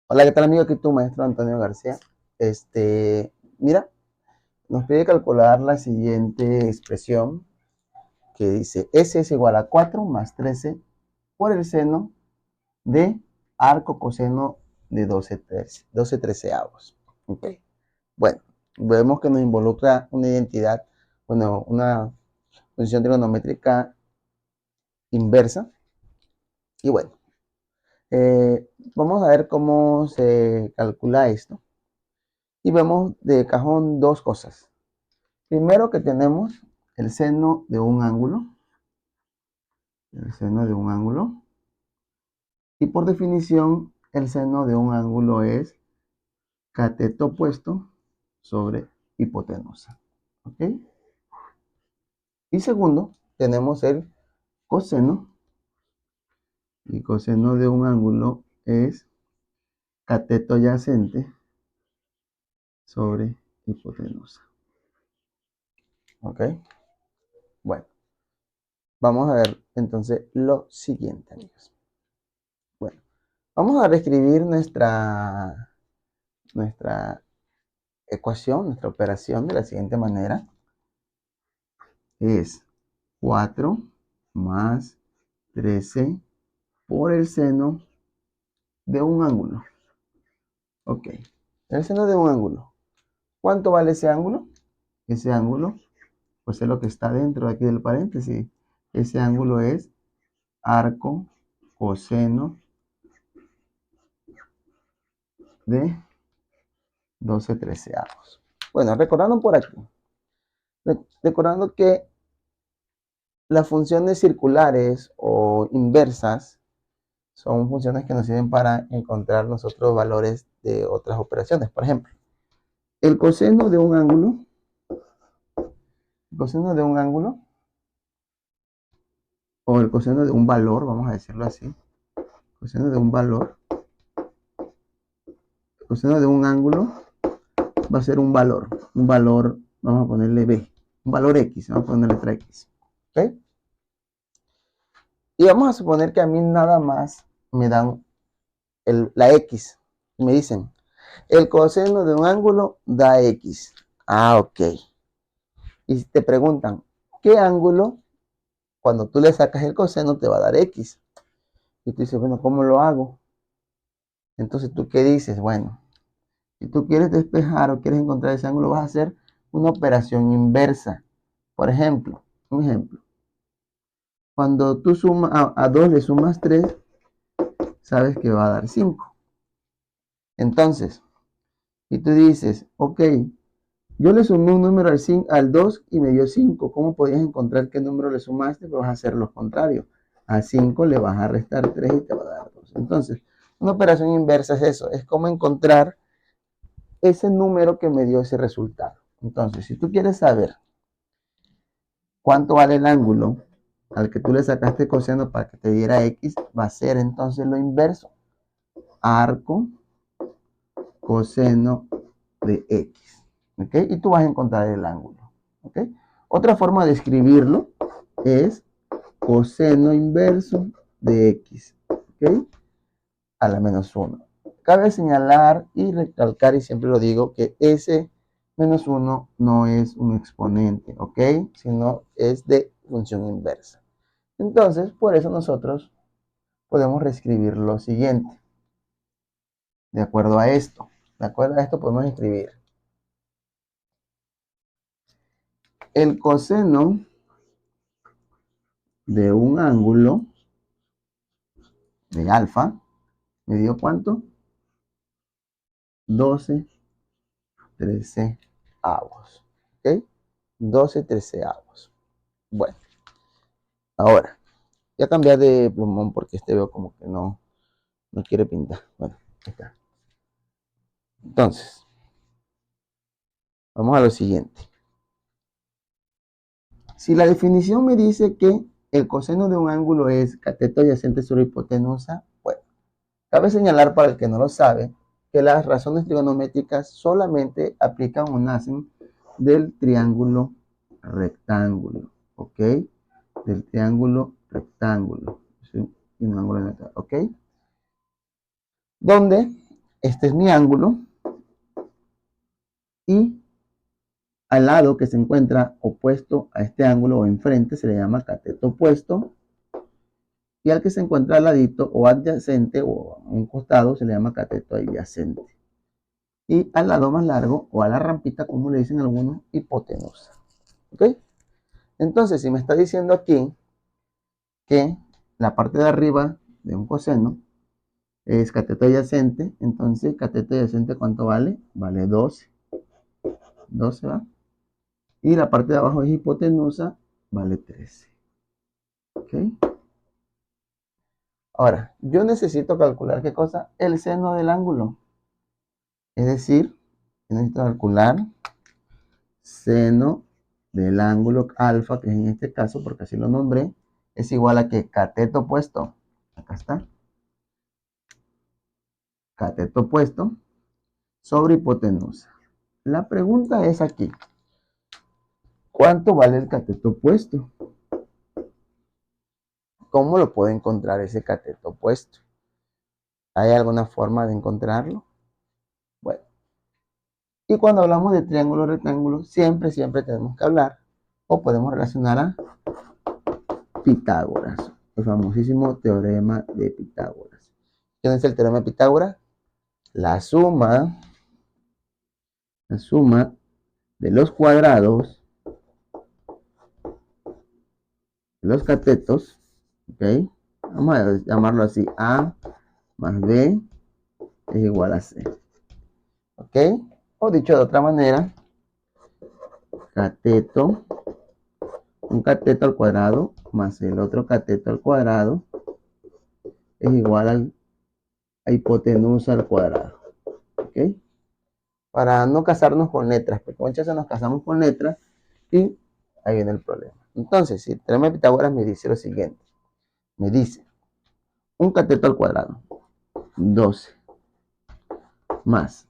Hola, ¿qué tal amigo? Aquí tu maestro Antonio García. Mira, nos pide calcular la siguiente expresión que dice S es igual a 4 más 13 por el seno de arco coseno de 12 treceavos. Ok, bueno, vemos que nos involucra una identidad, bueno, una función trigonométrica inversa. Y bueno, vamos a ver cómo se calcula esto. Y vemos de cajón dos cosas. Primero que tenemos el seno de un ángulo, el seno de un ángulo, y por definición el seno de un ángulo es cateto opuesto sobre hipotenusa. ¿Ok? Y segundo, tenemos el coseno, y coseno de un ángulo es cateto adyacente sobre hipotenusa. ¿Ok? Bueno, vamos a ver entonces lo siguiente, amigos. Bueno, vamos a reescribir nuestra ecuación, nuestra operación de la siguiente manera. Es 4 más 13 por el seno de un ángulo. Ok, el seno de un ángulo. ¿Cuánto vale ese ángulo? Ese ángulo, pues es lo que está dentro de aquí del paréntesis. Ese ángulo es arco coseno de 12 treceavos. Bueno, recordando por aquí, recordando que las funciones circulares o inversas son funciones que nos sirven para encontrar nosotros valores de otras operaciones. Por ejemplo, el coseno de un ángulo, el coseno de un ángulo o el coseno de un valor, vamos a decirlo así, coseno de un valor, el coseno de un ángulo va a ser un valor, vamos a ponerle B, un valor X, vamos a ponerle letra X. ¿Ok? Y vamos a suponer que a mí nada más me dan la X. Y me dicen, el coseno de un ángulo da X. Ah, ok. Y te preguntan, ¿qué ángulo? Cuando tú le sacas el coseno te va a dar X. Y tú dices, bueno, ¿cómo lo hago? Entonces, ¿tú qué dices? Bueno, si tú quieres despejar o quieres encontrar ese ángulo, vas a hacer una operación inversa. Por ejemplo, un ejemplo. Cuando tú sumas a 2 le sumas 3, sabes que va a dar 5. Entonces, si tú dices, ok, yo le sumé un número al 2 y me dio 5. ¿Cómo podías encontrar qué número le sumaste? Pues vas a hacer lo contrario. A 5 le vas a restar 3 y te va a dar 2. Entonces, una operación inversa es eso. Es como encontrar ese número que me dio ese resultado. Entonces, si tú quieres saber cuánto vale el ángulo al que tú le sacaste coseno para que te diera X, va a ser entonces lo inverso. Arco coseno de X. ¿Ok? Y tú vas a encontrar el ángulo. ¿Ok? Otra forma de escribirlo es coseno inverso de X. ¿Ok? A la menos 1. Cabe señalar y recalcar, y siempre lo digo, que ese menos 1 no es un exponente, ¿ok? Sino es de función inversa. Entonces, por eso nosotros podemos reescribir lo siguiente. De acuerdo a esto. De acuerdo a esto podemos escribir el coseno de un ángulo de alfa, ¿me dio cuánto? 12 treceavos. ¿Ok? 12 treceavos. Bueno, ahora, ya cambié de plumón porque este veo como que no quiere pintar. Bueno, ahí está. Entonces, vamos a lo siguiente. Si la definición me dice que el coseno de un ángulo es cateto adyacente sobre hipotenusa, bueno, cabe señalar para el que no lo sabe que las razones trigonométricas solamente aplican o nacen del triángulo rectángulo, ¿ok? Del triángulo rectángulo, ¿sí? Y un ángulo neutral, ¿ok? Donde este es mi ángulo y al lado que se encuentra opuesto a este ángulo o enfrente se le llama cateto opuesto, y al que se encuentra al ladito o adyacente o a un costado se le llama cateto adyacente. Y al lado más largo o a la rampita, como le dicen algunos, hipotenusa. ¿Ok? Entonces, si me está diciendo aquí que la parte de arriba de un coseno es cateto adyacente, entonces cateto adyacente, ¿cuánto vale? Vale 12. 12 va. Y la parte de abajo es hipotenusa, vale 13. ¿Ok? Ahora, yo necesito calcular ¿qué cosa? El seno del ángulo. Es decir, necesito calcular seno del ángulo alfa, que es en este caso, porque así lo nombré, es igual a que cateto opuesto. Acá está. Cateto opuesto sobre hipotenusa. La pregunta es aquí, ¿cuánto vale el cateto opuesto? ¿Cómo lo puedo encontrar ese cateto opuesto? ¿Hay alguna forma de encontrarlo? Bueno, y cuando hablamos de triángulo rectángulo, siempre tenemos que hablar o podemos relacionar a Pitágoras, el famosísimo teorema de Pitágoras. ¿Qué es el teorema de Pitágoras? La suma de los cuadrados de los catetos, ¿ok? Vamos a llamarlo así, A más B es igual a C, ¿ok? O dicho de otra manera, cateto, un cateto al cuadrado más el otro cateto al cuadrado es igual a hipotenusa al cuadrado, ¿ok? Para no casarnos con letras, porque muchas veces nos casamos con letras y ahí viene el problema. Entonces, si el teorema de Pitágoras me dice lo siguiente, me dice un cateto al cuadrado, 12, más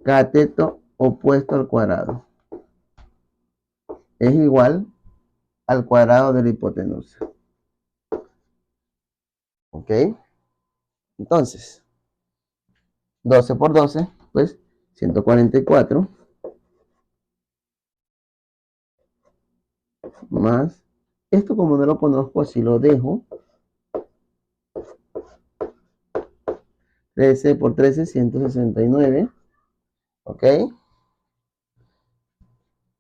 cateto opuesto al cuadrado, es igual al cuadrado de la hipotenusa. ¿Ok? Entonces, 12 por 12, pues 144, más, esto como no lo conozco, así lo dejo, 13 por 13, 169, ¿ok?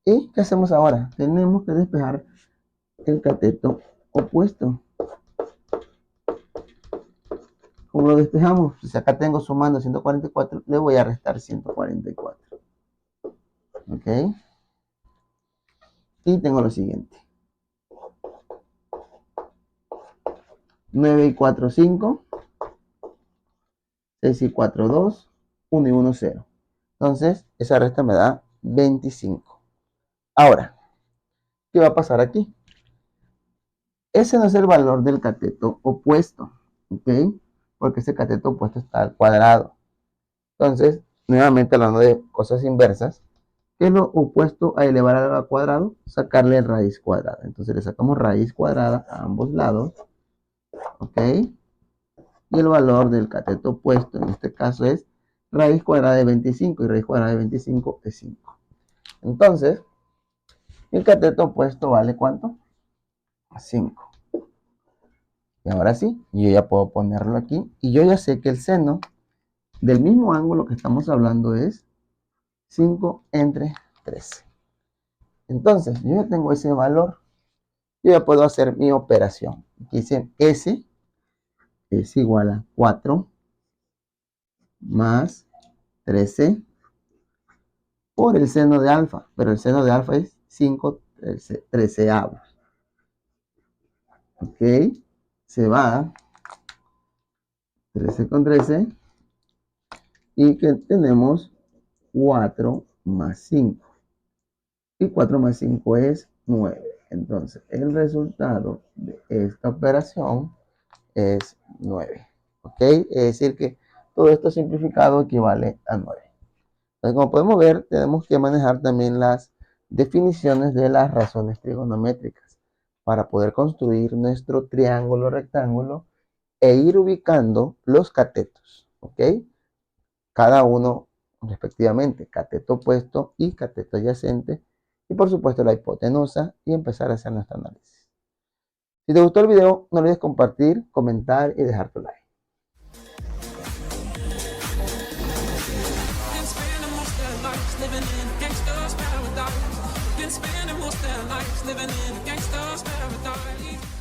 ¿Y qué hacemos ahora? Tenemos que despejar el cateto opuesto. ¿Cómo lo despejamos? Si acá tengo sumando 144, le voy a restar 144. ¿Ok? Y tengo lo siguiente. 9 y 4, 5. 6 y 4, 2. 1 y 1, 0. Entonces, esa resta me da 25. Ahora, ¿qué va a pasar aquí? Ese no es el valor del cateto opuesto, ¿ok? Porque ese cateto opuesto está al cuadrado. Entonces, nuevamente hablando de cosas inversas, ¿qué es lo opuesto a elevar al cuadrado? Sacarle raíz cuadrada. Entonces le sacamos raíz cuadrada a ambos lados, ¿ok? Y el valor del cateto opuesto en este caso es raíz cuadrada de 25, y raíz cuadrada de 25 es 5. Entonces, el cateto opuesto vale ¿cuánto? 5. Y ahora sí, yo ya puedo ponerlo aquí. Y yo ya sé que el seno del mismo ángulo que estamos hablando es 5 entre 13. Entonces, yo ya tengo ese valor. Yo ya puedo hacer mi operación. Aquí dice S es igual a 4 más 13 por el seno de alfa. Pero el seno de alfa es 5 treceavos. Ok, se va 13 con 13 y que tenemos 4 más 5. Y 4 más 5 es 9. Entonces, el resultado de esta operación es 9. ¿Ok? Es decir que todo esto simplificado equivale a 9. Entonces, como podemos ver, tenemos que manejar también las definiciones de las razones trigonométricas para poder construir nuestro triángulo rectángulo e ir ubicando los catetos. ¿Ok? cada uno respectivamente, cateto opuesto y cateto adyacente, y por supuesto la hipotenusa, y empezar a hacer nuestro análisis. Si te gustó el video, no olvides compartir, comentar y dejar tu like. Living in a gangster's paradise.